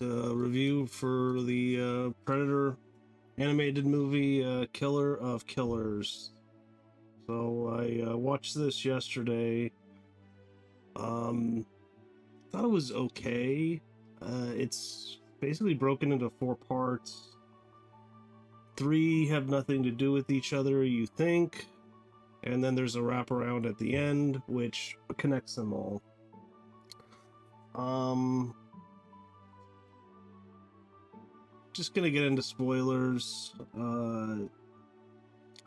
review for the Predator animated movie Killer of Killers. So I watched this yesterday. Thought it was okay. It's basically broken into 4 parts. 3 have nothing to do with each other, you think, and then there's a wraparound at the end which connects them all. Just gonna get into spoilers. I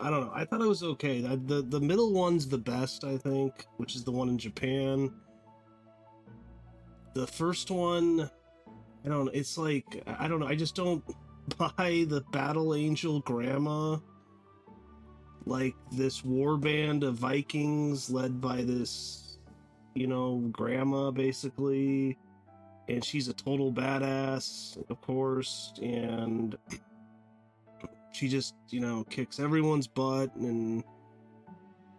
don't know. I thought it was okay. The middle one's the best, I think, which is the one in Japan. The first one, I don't know. It's like, I don't know. I just don't buy the Battle Angel Grandma. Like this war band of Vikings led by this, grandma, basically. And she's a total badass, of course. And she just, kicks everyone's butt. And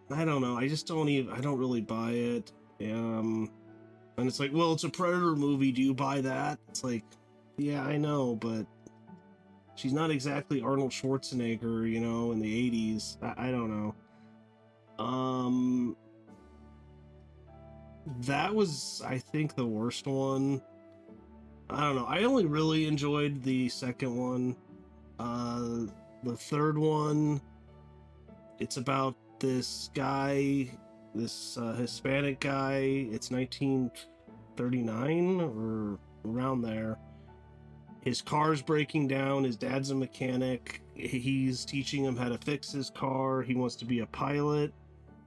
I don't know. I don't really buy it. And it's like, well, it's a Predator movie. Do you buy that? It's like, yeah, I know, but she's not exactly Arnold Schwarzenegger, in the 80s. I don't know. That was, I think, the worst one. I don't know. I only really enjoyed the second one. The third one, it's about this guy, this Hispanic guy. It's 1939 or around there. His car's breaking down. His dad's a mechanic. He's teaching him how to fix his car. He wants to be a pilot.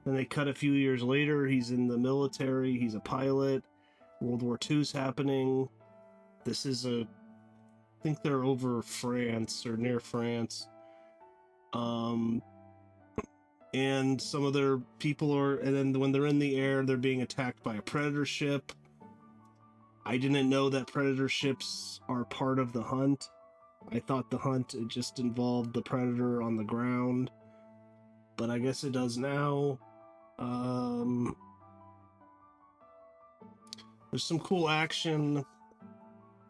Then they cut a few years later. He's in the military. He's a pilot. World War II's happening. This is I think they're over France or near France. And some of their people and then when they're in the air, they're being attacked by a Predator ship. I didn't know that Predator ships are part of the hunt. I thought the hunt just involved the Predator on the ground, but I guess it does now. There's some cool action.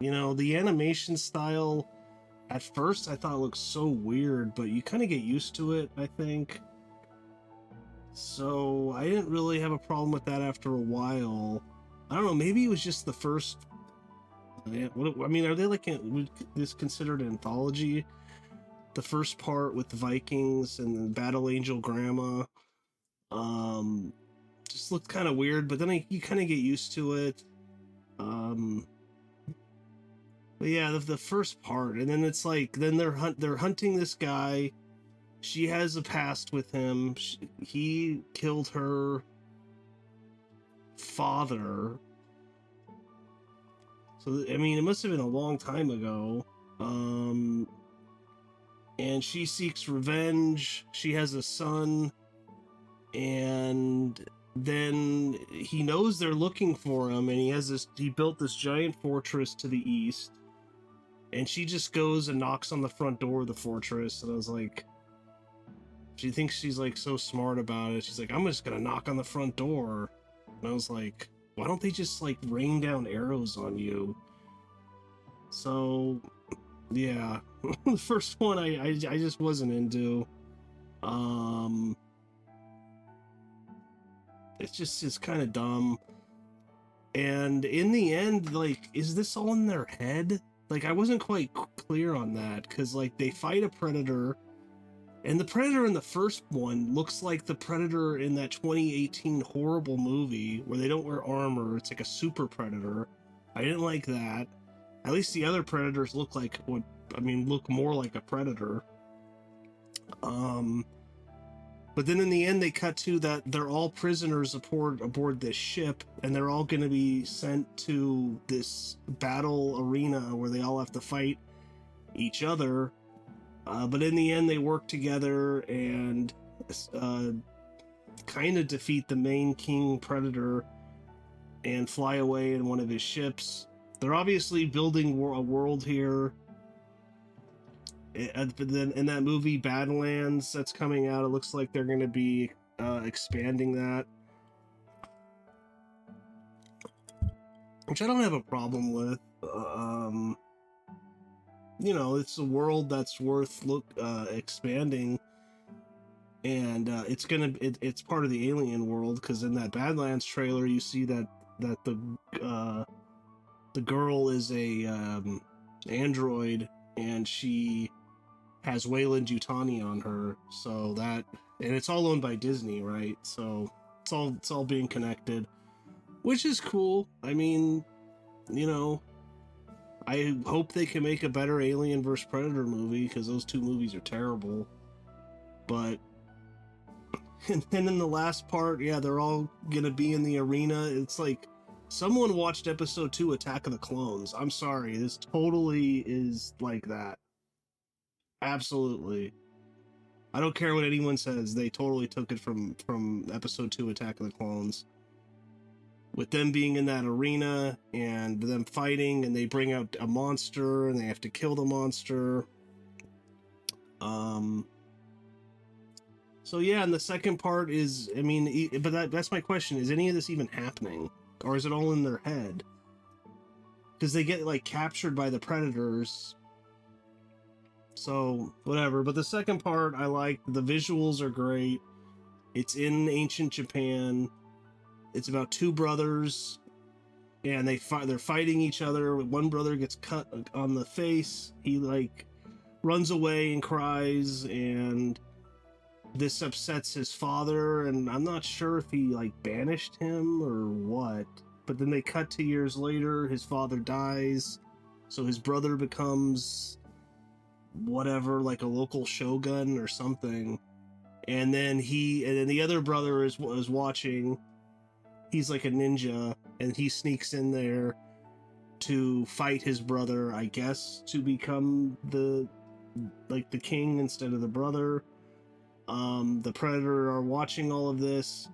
The animation style, at first I thought it looked so weird, but you kind of get used to it, I think. So I didn't really have a problem with that after a while. I don't know, maybe it was just the first... I mean, are they like... this considered an anthology? The first part with the Vikings and the Battle Angel Grandma just looked kind of weird, but then you kind of get used to it. But yeah, the first part, and then it's like, then they're hunting this guy. She has a past with him. He killed her father. So, I mean, it must have been a long time ago. And she seeks revenge. She has a son. And then he knows they're looking for him, and he built this giant fortress to the east. And she just goes and knocks on the front door of the fortress. And I was like, she thinks she's like so smart about it. She's like, I'm just gonna knock on the front door. And I was like, why don't they just like rain down arrows on you? So yeah, the first one I just wasn't into. It's kind of dumb. And in the end, like, is this all in their head? Like, I wasn't quite clear on that, because like they fight a Predator. And the Predator in the first one looks like the Predator in that 2018 horrible movie where they don't wear armor. It's like a super Predator. I didn't like that. At least the other Predators look more like a Predator. But then in the end, they cut to that they're all prisoners aboard this ship, and they're all going to be sent to this battle arena where they all have to fight each other. But in the end, they work together and kind of defeat the main King Predator and fly away in one of his ships. They're obviously building a world here. But then in that movie Badlands that's coming out, it looks like they're going to be expanding that, which I don't have a problem with. it's a world that's worth expanding, and it's part of the alien world, because in that Badlands trailer you see that the girl is a android, and she has Wayland Yutani on her, so that, and it's all owned by Disney, right? So it's all being connected, which is cool. I mean, you know, I hope they can make a better Alien vs Predator movie, because those two movies are terrible. But and then in the last part, yeah, they're all gonna be in the arena. It's like someone watched episode 2 Attack of the Clones. I'm sorry, this totally is like that. Absolutely. I don't care what anyone says. They totally took it from episode 2 Attack of the Clones. With them being in that arena and them fighting, and they bring out a monster and they have to kill the monster. So yeah, and the second part is, I mean, but that's my question: is any of this even happening, or is it all in their head? Because they get like captured by the predators. So whatever. But the second part, I like. The visuals are great. It's in ancient Japan. It's about two brothers, and they're fighting each other. One brother gets cut on the face. He like runs away and cries, and this upsets his father, and I'm not sure if he like banished him or what. But then they cut 2 years later, his father dies, so his brother becomes whatever, like a local shogun or something. And then the other brother was watching. He's like a ninja, and he sneaks in there to fight his brother, I guess, to become the king instead of the brother. The Predator are watching all of this.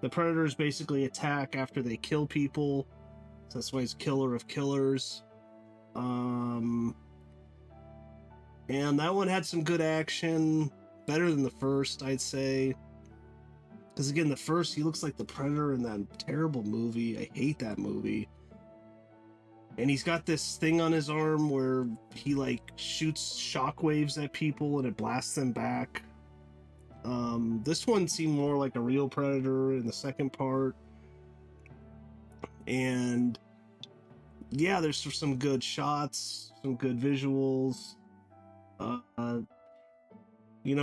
The Predators basically attack after they kill people, so that's why it's Killer of Killers. And that one had some good action, better than the first, I'd say. Because again, the first, he looks like the Predator in that terrible movie. I hate that movie. And he's got this thing on his arm where he like shoots shockwaves at people and it blasts them back. This one seemed more like a real Predator in the second part. And yeah, there's some good shots, some good visuals.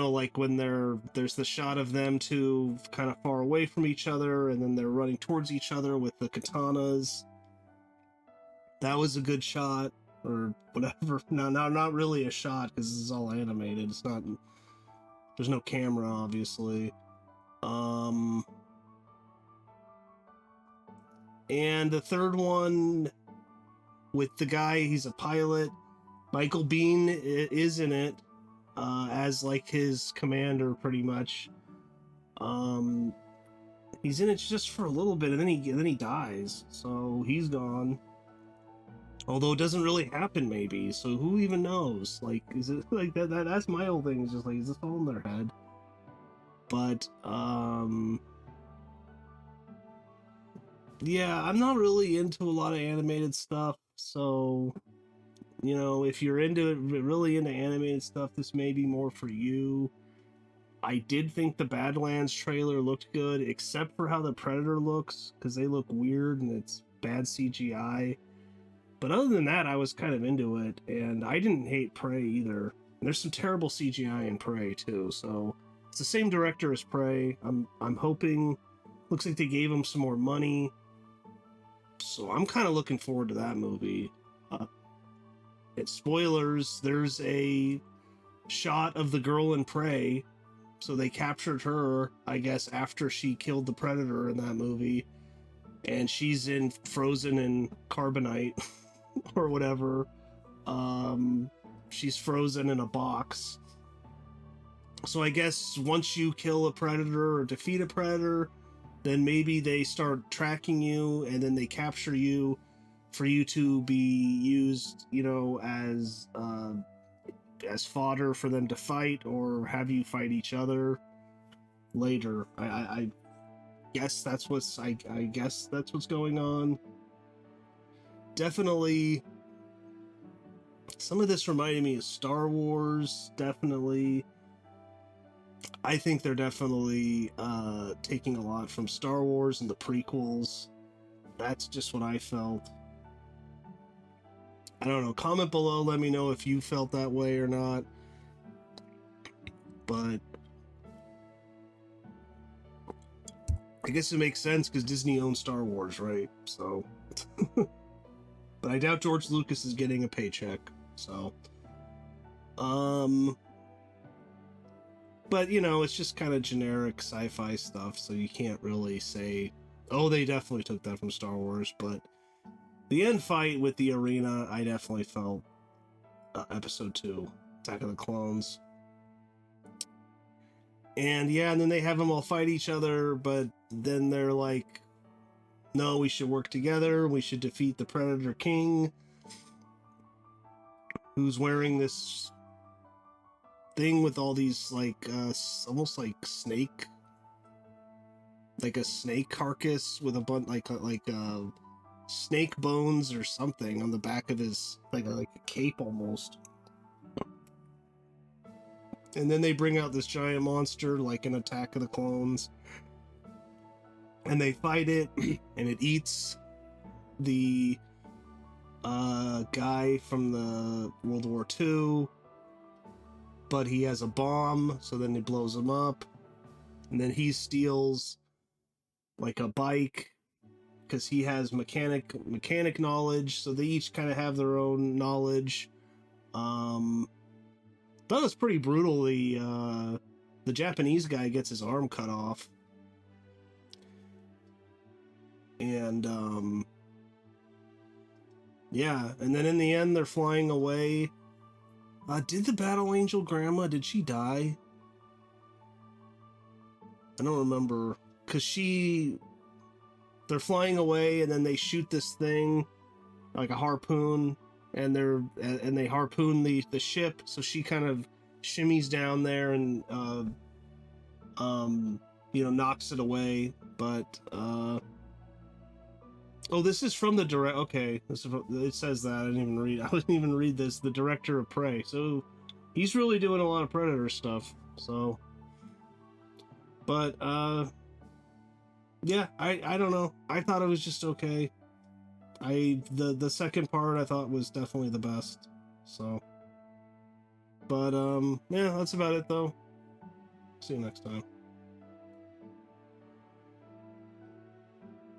Like when there's the shot of them two kind of far away from each other, and then they're running towards each other with the katanas. That was a good shot, or whatever. No, not really a shot, because this is all animated. It's not. There's no camera, obviously. And the third one with the guy, he's a pilot. Michael Biehn is in it. As like his commander, pretty much. He's in it just for a little bit, and then he dies, so he's gone. Although it doesn't really happen, maybe. So who even knows? Like, is it like that? That's my whole thing. Is just like, is this all in their head? But yeah, I'm not really into a lot of animated stuff, so. If you're really into animated stuff, this may be more for you. I did think the Badlands trailer looked good, except for how the Predator looks, because they look weird and it's bad CGI. But other than that, I was kind of into it, and I didn't hate Prey either. And there's some terrible CGI in Prey too, so it's the same director as Prey. I'm hoping. Looks like they gave him some more money, so I'm kind of looking forward to that movie. It's spoilers. There's a shot of the girl in Prey. So they captured her, I guess, after she killed the Predator in that movie. And she's frozen in carbonite or whatever. She's frozen in a box. So I guess once you kill a Predator or defeat a Predator, then maybe they start tracking you, and then they capture you for you to be used, as fodder for them to fight, or have you fight each other later. I guess that's what's going on. Definitely Some of this reminded me of Star Wars, definitely. I think they're definitely taking a lot from Star Wars and the prequels. That's just what I felt. I don't know. Comment below, let me know if you felt that way or not. But I guess it makes sense because Disney owns Star Wars, right? So, but I doubt George Lucas is getting a paycheck. So, but you know, it's just kind of generic sci-fi stuff, so you can't really say, oh, they definitely took that from Star Wars. But the end fight with the arena, I definitely felt Episode 2, Attack of the Clones. And yeah, and then they have them all fight each other, but then they're like, no, we should work together. We should defeat the Predator King, who's wearing this thing with all these, like, almost like snake, like a snake carcass with a bunch, like snake bones or something on the back of his, like a cape almost. And then they bring out this giant monster, like an Attack of the Clones, and they fight it, and it eats the guy from the World War II, but he has a bomb, so then it blows him up, and then he steals like a bike because he has mechanic knowledge, so they each kind of have their own knowledge. That was pretty brutal. The Japanese guy gets his arm cut off, and yeah, and then in the end they're flying away. Did the Battle Angel Grandma, did she die? I don't remember, because they're flying away and then they shoot this thing like a harpoon, and they harpoon the ship, so she kind of shimmies down there and knocks it away. But oh, this is from the direct. Okay, it says that. I didn't even read. I didn't even read this. The director of Prey. So he's really doing a lot of Predator stuff. So, but yeah, I don't know. I thought it was just okay. The second part I thought was definitely the best. So, but yeah, that's about it though. See you next time.